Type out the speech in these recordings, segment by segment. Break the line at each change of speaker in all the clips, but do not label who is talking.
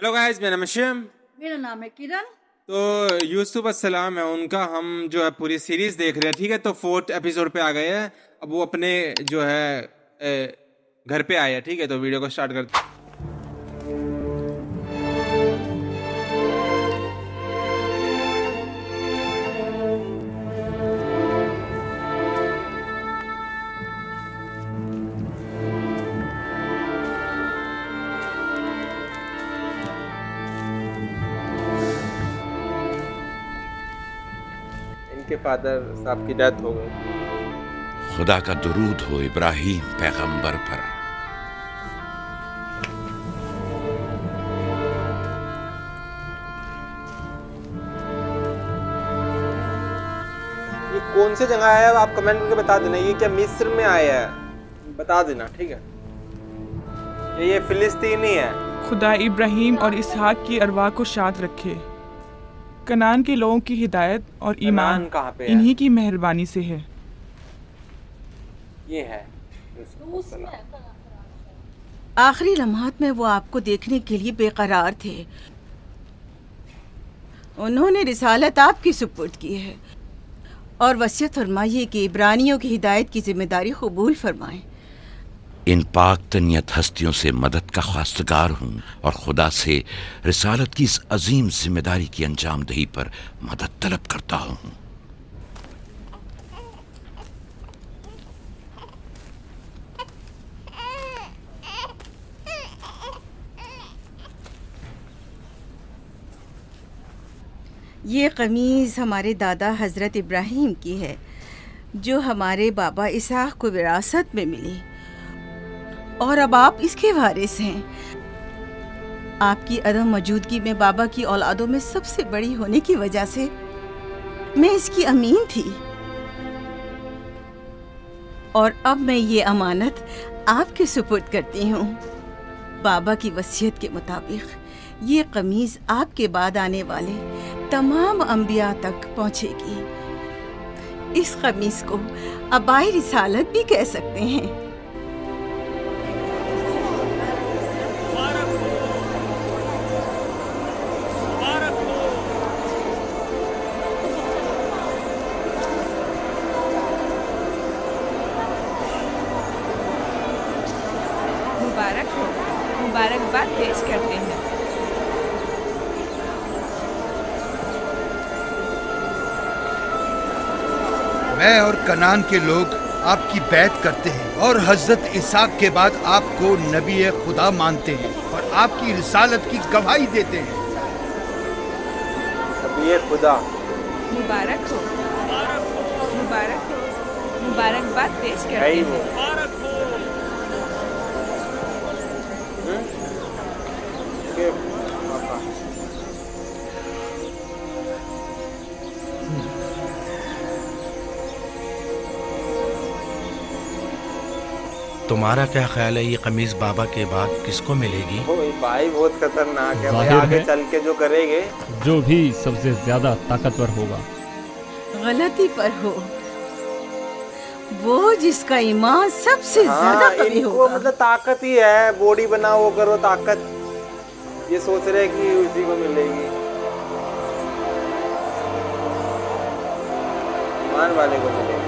Hello guys, मेरा नाम है शिम।
मेरा नाम है किरण।
तो यूसुफ अस्सलाम है उनका, हम जो है पूरी सीरीज देख रहे हैं। ठीक है, तो 4th एपिसोड पे आ गए हैं। अब वो अपने जो है घर पे आए हैं। ठीक है, तो वीडियो को स्टार्ट करते हैं। इनके फादर साहब की डेथ हो गई।
खुदा का दुरूद हो इब्राहिम पैगंबर पर।
ये कौन सी जगह है आप कमेंट करके बता देना। ये क्या मिस्र में आया है, बता देना। ठीक है, ये फिलिस्तीनी है।
खुदा इब्राहिम और इसहाक की अरवाह को शाद रखे। कनान के लोगों की हिदायत और ईमान
कहाँ पे है?
इन्हीं की मेहरबानी से है।
ये है
आखिरी लम्हात में वो आपको देखने के लिए बेकरार थे। उन्होंने रिसालत आपकी सुपुर्द की है और वसीयत फरमाइए कि इब्रानियों की हिदायत की जिम्मेदारी कबूल फरमाएं।
इन पाक तनियत हस्तियों से मदद का ख्वास्तगार हूँ और खुदा से रिसालत की इस अजीम जिम्मेदारी की अंजाम दही पर मदद तलब करता हूँ।
ये कमीज़ हमारे दादा हज़रत इब्राहिम की है जो हमारे बाबा इसहाक को विरासत में मिली और अब आप इसके वारिस हैं। आपकी अदम मौजूदगी में बाबा की औलादों में सबसे बड़ी होने की वजह से मैं इसकी अमीन थी और अब मैं ये अमानत आपके सुपुर्द करती हूँ। बाबा की वसीयत के मुताबिक ये कमीज़ आपके बाद आने वाले तमाम अंबिया तक पहुँचेगी। इस कमीज़ को अबाई रिसालत भी कह सकते हैं।
मुबारक हो, मुबारकबाद पेश करते हैं।
मैं और कनान के लोग आपकी बैत करते हैं और हजरत इसाक के बाद आपको नबी खुदा मानते हैं और आपकी रिसालत की गवाही देते हैं।
नबी खुदा।
मुबारक हो, मुबारक हो, मुबारकबाद पेश करते हैं।
तुम्हारा क्या ख्याल है, ये कमीज बाबा के बाद किसको मिलेगी?
भाई बहुत खतरनाक है भाई, आगे चल के जो करेंगे,
जो भी सबसे ज्यादा ताकतवर होगा।
गलती पर हो वो जिसका ईमान सबसे ज्यादा कवी होगा।
मतलब ताकत ही है, बॉडी बनाओ वो करो ताकत, ये सोच रहे कि उसी को मिलेगी। ईमान वाले को मिलेगी।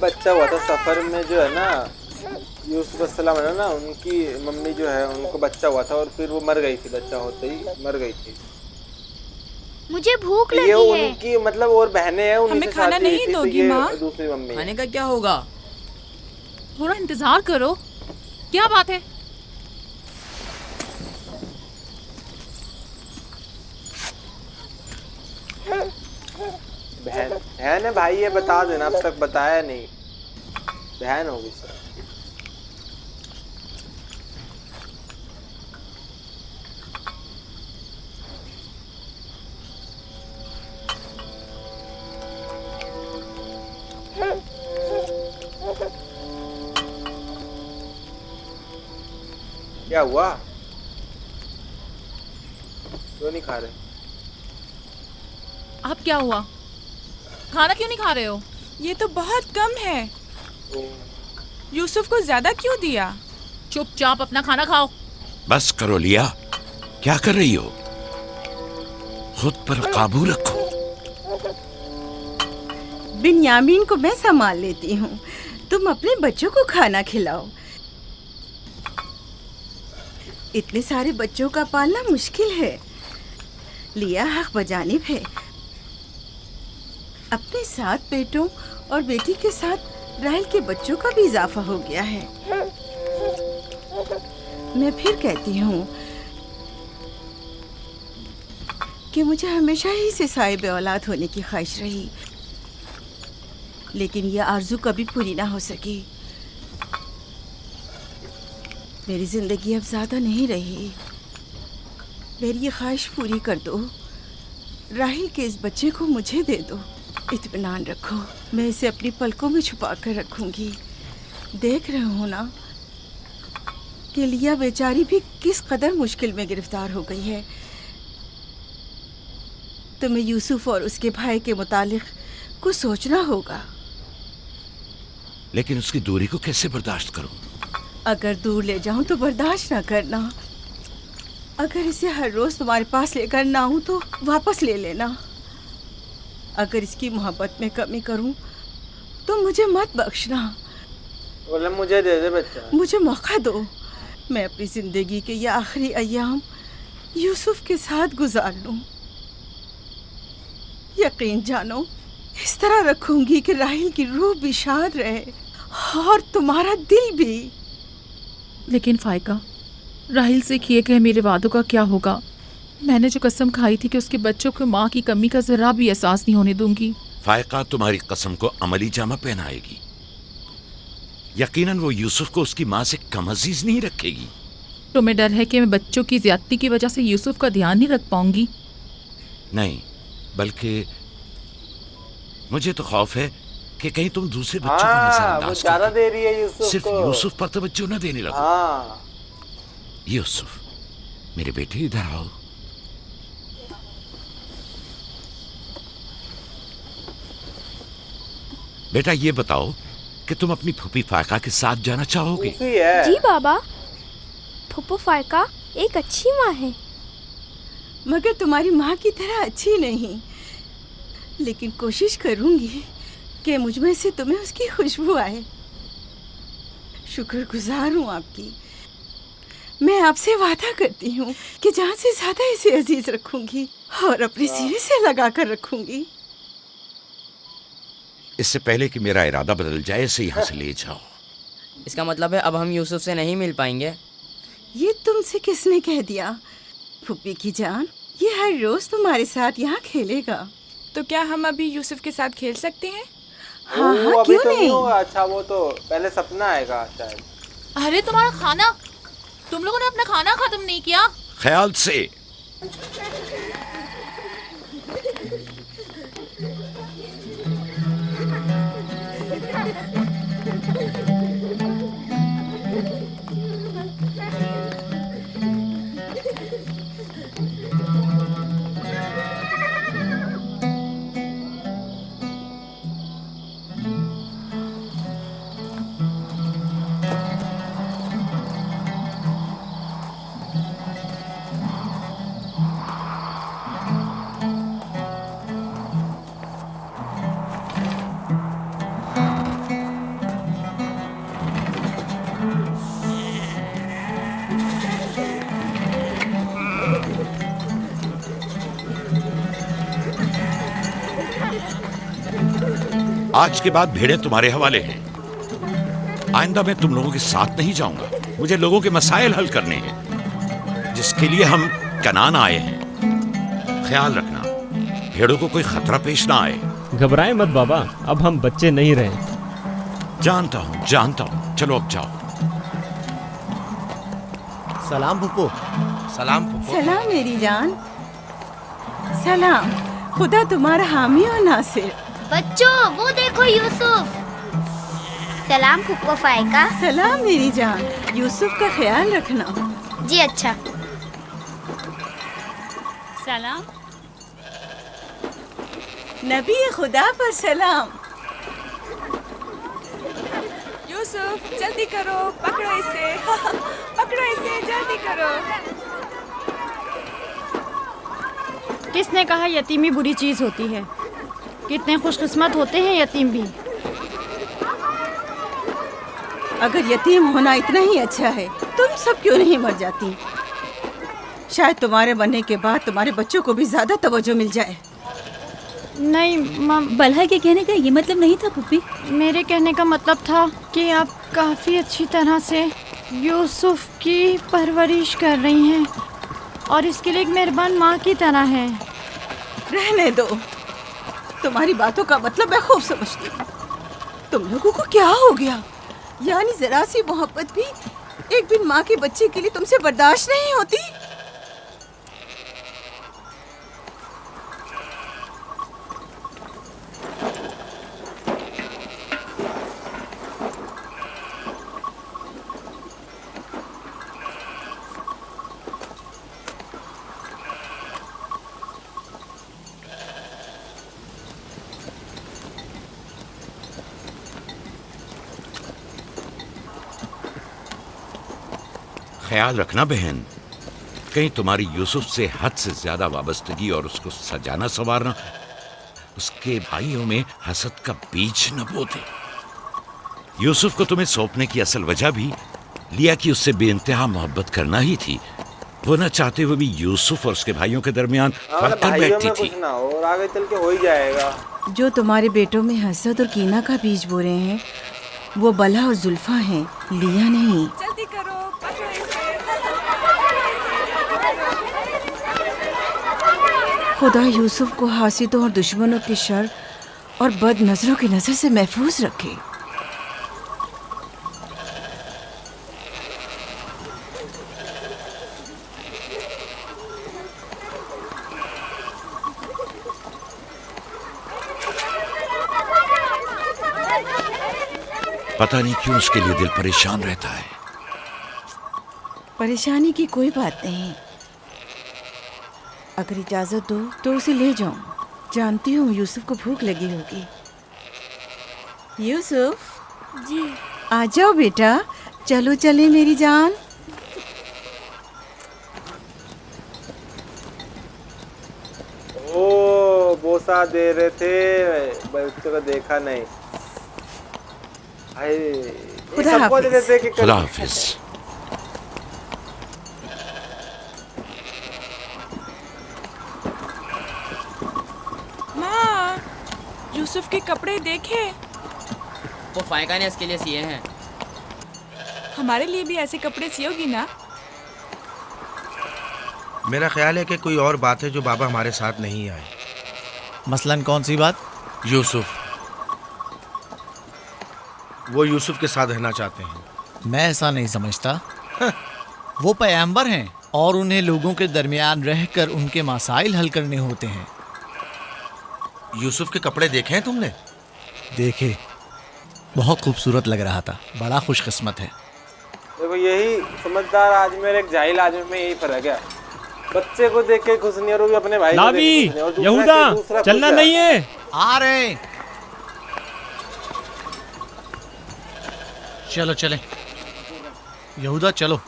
बच्चा हुआ था सफर में जो है ना, यूसुफ अस्सलाम है ना, उनकी मम्मी जो है उनको बच्चा हुआ था और फिर वो मर गई थी, बच्चा होते ही मर गई थी।
मुझे भूख
ये
लगी है।
उनकी मतलब और बहनें हैं, उन्हीं
हमें
से
खाना
शादी हुई
नहीं
थी, तो
दोगी
ये
माँ?
दूसरी मम्मी है।
खाने का क्या होगा?
थोड़ा इंतजार करो, क्या बात है?
बहन है भाई, ये बता देना, अब तक बताया नहीं। बहन होगी सर। क्या हुआ? क्यों नहीं खा रहे?
अब क्या हुआ? खाना क्यों नहीं खा रहे हो?
ये तो बहुत कम है। यूसुफ को ज्यादा क्यों दिया?
चुपचाप अपना खाना खाओ।
बस करो लिया, क्या कर रही हो? खुद पर काबू रखो।
बिन्यामीन को मैं संभाल लेती हूँ, तुम अपने बच्चों को खाना खिलाओ। इतने सारे बच्चों का पालना मुश्किल है। लिया हक बजानिब है। अपने 7 बेटों और बेटी के साथ राहेल के बच्चों का भी इजाफा हो गया है। मैं फिर कहती हूँ कि मुझे हमेशा ही से साहिब औलाद होने की ख्वाहिश रही, लेकिन यह आरज़ू कभी पूरी ना हो सकी। मेरी ज़िंदगी अब ज़्यादा नहीं रही। मेरी ये ख्वाहिश पूरी कर दो। राहिल के इस बच्चे को मुझे दे दो। इत्मीनान रखो, मैं इसे अपनी पलकों में छुपा कर रखूँगी। देख रहे हो ना कि लिया बेचारी भी किस कदर मुश्किल में गिरफ्तार हो गई है। तुम्हें यूसुफ और उसके भाई के मुतालिक कुछ सोचना होगा।
लेकिन उसकी दूरी को कैसे बर्दाश्त करूं?
अगर दूर ले जाऊं तो बर्दाश्त ना करना। अगर इसे हर रोज तुम्हारे पास लेकर ना आऊं तो वापस ले लेना। अगर इसकी मोहब्बत में कमी करूं तो मुझे मत बख्शना।
बोले मुझे दे दे बच्चा।
मुझे मौका दो, मैं अपनी जिंदगी के ये आखिरी अय्याम यूसुफ के साथ गुजार लूं। यकीन जानो, इस तरह रखूंगी कि राहिल की रूह भी शाद रहे और तुम्हारा दिल भी।
लेकिन फायका, राहिल से किए गए मेरे वादों का क्या होगा? मैंने जो कसम खाई थी कि उसके बच्चों को माँ की कमी का जरा भी एहसास नहीं होने दूंगी।
फायका तुम्हारी कसम को अमली जामा पहनाएगी। यकीनन वो यूसुफ को उसकी माँ से कम अजीज नहीं रखेगी।
तुम्हें डर है कि मैं बच्चों की ज्यादती की वजह से यूसुफ का ध्यान नहीं रख पाऊंगी?
नहीं, बल्कि मुझे तो खौफ है कि कहीं तुम दूसरे बच्चों को नजरअंदाज
ज्यादा दे रही है यूसुफ
सिर्फ
को।
यूसुफ पर तवज्जो न देने लगो।
हाँ।
यूसुफ, मेरे बेटे इधर आओ। बेटा ये बताओ कि तुम अपनी फूफी फायका के साथ जाना चाहोगे?
जी बाबा, फूफू फायका एक अच्छी माँ है।
मगर तुम्हारी माँ की तरह अच्छी नहीं, लेकिन कोशिश करूंगी कि मुझ में से तुम्हें उसकी खुशबू आए। शुक्रगुजार हूँ आपकी। मैं आपसे वादा करती हूँ कि जान से ज्यादा इसे अजीज रखूंगी और अपने सीने से लगा कर रखूंगी।
इससे पहले कि मेरा इरादा बदल जाए, इसे यहाँ से ले जाओ।
इसका मतलब है अब हम यूसुफ से नहीं मिल पाएंगे?
ये तुमसे किसने कह दिया? फूफी की जान, ये हर रोज तुम्हारे साथ यहाँ खेलेगा।
तो क्या हम अभी यूसुफ के साथ खेल सकते हैं?
हाँ हाँ,
अभी
क्यों
तो
नहीं?
होगा। अच्छा, वो तो पहले सपना आएगा शायद।
अरे तुम्हारा खाना, तुम लोगों ने अपना खाना खत्म नहीं किया?
ख्याल से। आज के बाद भेड़ें तुम्हारे हवाले हैं। आइंदा मैं तुम लोगों के साथ नहीं जाऊंगा। मुझे लोगों के मसाइल हल करने हैं, जिसके लिए हम कनान आए हैं। ख्याल रखना भेड़ों को कोई खतरा पेश ना आए।
घबराए मत बाबा, अब हम बच्चे नहीं रहे।
जानता हूँ। चलो अब जाओ।
सलाम फुप्पो। सलाम फुप्पो।
सलाम मेरी जान। सलाम। खुदा तुम्हारा हामी और नासिर।
बच्चों वो देखो यूसुफ। सलाम फुप्पो फायका।
सलाम मेरी जान। यूसुफ का ख्याल रखना।
जी अच्छा।
सलाम।
नबी खुदा पर सलाम।
यूसुफ जल्दी करो, पकड़ो इसे। पकड़ो इसे, जल्दी करो।
किसने कहा यतीमी बुरी चीज होती है? कितने खुशकिस्मत होते हैं यतीम भी।
अगर यतीम होना इतना ही अच्छा है, तुम सब क्यों नहीं मर जाती? शायद तुम्हारे बनने के बाद तुम्हारे बच्चों को भी ज्यादा तवज्जो मिल जाए।
नहीं
बलहा के कहने का ये मतलब नहीं था पुप्पी।
मेरे कहने का मतलब था कि आप काफ़ी अच्छी तरह से यूसुफ की परवरिश कर रही हैं और इसके लिए एक मेहरबान माँ की तरह है।
रहने दो, तुम्हारी बातों का मतलब मैं खूब समझती हूँ। तुम लोगों को क्या हो गया? यानी जरा सी मोहब्बत भी एक बिन माँ के बच्चे के लिए तुमसे बर्दाश्त नहीं होती?
ख्याल रखना बहन, कहीं तुम्हारी यूसुफ से हद से ज्यादा वाबस्तगी और उसको सजाना संवारना उसके भाइयों में हसद का बीज न बो दे। यूसुफ को तुम्हें सौंपने की असल वजह भी लिया कि उससे बेइंतहा मोहब्बत करना ही थी। वो न चाहते हुए भी यूसुफ और उसके भाइयों के दरमियान फर्क कर बैठती थी।
कुछ ना हो और आगे चल के हो ही जाएगा।
जो तुम्हारे बेटों में हसद और कीना का बीज बो रहे हैं, वो बला और जुल्फा हैं, लिया नहीं।
जल्दी करो, पकड़ो इसे।
खुदा यूसुफ को हासिदों और दुश्मनों के शर और बद नजरों की नजर से महफूज रखे।
पता नहीं क्यों उसके लिए दिल परेशान रहता है।
परेशानी की कोई बात नहीं। अगर इजाजत दो तो उसे ले जाऊं। जानती हूँ यूसुफ को भूख लगी होगी। यूसुफ
जी
आ जाओ बेटा, चलो चले मेरी जान।
ओ बोसा दे रहे थे, बच्चों को देखा नहीं।
खुदा हाफिज।
खुदा हाफिज।
माँ, यूसुफ के कपड़े देखे।
वो फायका ने इसके लिए सिए हैं।
हमारे लिए भी ऐसे कपड़े सियोगी ना?
मेरा ख्याल है कि कोई और बात है जो बाबा हमारे साथ नहीं आए।
मसलन कौन सी बात?
यूसुफ। वो यूसुफ के साथ रहना चाहते हैं।
मैं ऐसा नहीं समझता। वो पैगंबर हैं और उन्हें लोगों के दरमियान रहकर उनके मसाइल हल करने होते हैं।
यूसुफ के कपड़े देखे हैं तुमने?
देखे, बहुत खूबसूरत लग रहा था। बड़ा खुशकिस्मत है।
देखो यही समझदार आदमी और एक जाहिल आदमी में यही फर्क है। बच्चे को देख के खुश नहीं और वो भी अपने भाई को देख के खुश नहीं, और
यहूदा चलना नहीं है।
आ रहे। चलो चले यहूदा, चलो।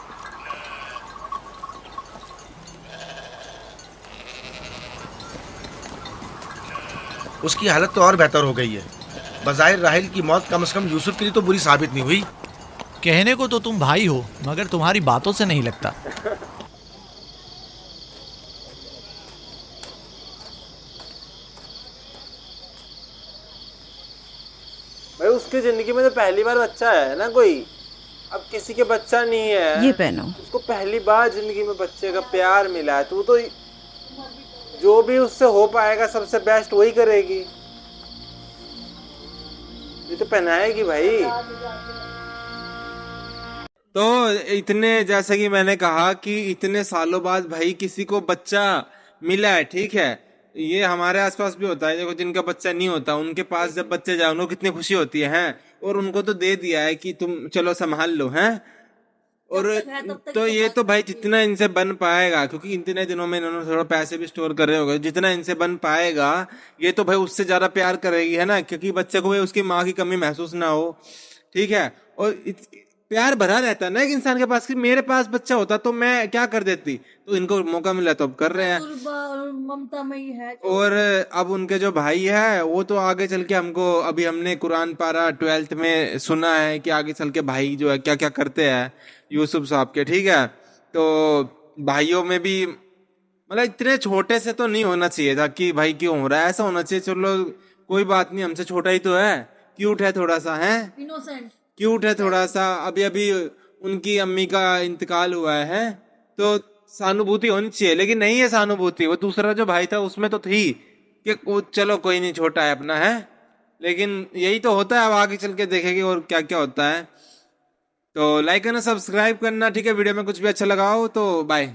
उसकी हालत तो और बेहतर हो गई है। बज़ाहिर राहिल की मौत कम से कम यूसुफ के लिए तो बुरी साबित नहीं हुई।
कहने को तो तुम भाई हो, मगर तुम्हारी बातों से नहीं लगता।
उसकी जिंदगी में तो पहली बार बच्चा है ना कोई, अब किसी के बच्चा नहीं है,
ये पहनो।
उसको पहली बार जिंदगी में बच्चे का प्यार मिला है, तो जो भी उससे हो पाएगा सबसे बेस्ट वही करेगी, ये तो पहनाएगी भाई। तो इतने, जैसे कि मैंने कहा कि इतने सालों बाद भाई किसी को बच्चा मिला है, ठीक है, ये हमारे आसपास भी होता है। देखो जिनका बच्चा नहीं होता उनके पास जब बच्चे जाओ उनको कितनी खुशी होती है, हैं? और उनको तो दे दिया है कि तुम चलो संभाल लो, हैं? और तो ये तो भाई जितना इनसे बन पाएगा, क्योंकि इतने दिनों में इन्होंने थोड़ा पैसे भी स्टोर कर रहे होंगे, जितना इनसे बन पाएगा ये तो भाई उससे ज्यादा प्यार करेगी, है ना, क्योंकि बच्चे को भाई उसकी माँ की कमी महसूस ना हो, ठीक है। और प्यार भरा रहता है ना एक इंसान के पास कि मेरे पास बच्चा होता तो मैं क्या कर देती, तो इनको मौका मिला तो अब कर रहे हैं।
ममता में ही है।
और अब उनके जो भाई है वो तो आगे चल के हमको, अभी हमने कुरान पारा 12th में सुना है कि आगे चल के भाई जो है क्या क्या करते हैं यूसुफ साहब के, ठीक है। तो भाइयों में भी मतलब इतने छोटे से तो नहीं होना चाहिए था कि भाई क्यों हो रहा है, ऐसा होना चाहिए चलो कोई बात नहीं, हमसे छोटा ही तो है, क्यूट है थोड़ा सा, है
इनोसेंट,
क्यूट है थोड़ा सा। अभी अभी उनकी अम्मी का इंतकाल हुआ है तो सहानुभूति होनी चाहिए, लेकिन नहीं है सहानुभूति। वो दूसरा जो भाई था उसमें तो थी कि वो चलो कोई नहीं छोटा है अपना, है, लेकिन यही तो होता है। अब आगे चल के देखेंगे और क्या क्या होता है। तो लाइक करना, सब्सक्राइब करना, ठीक है। वीडियो में कुछ भी अच्छा लगा हो तो बाय।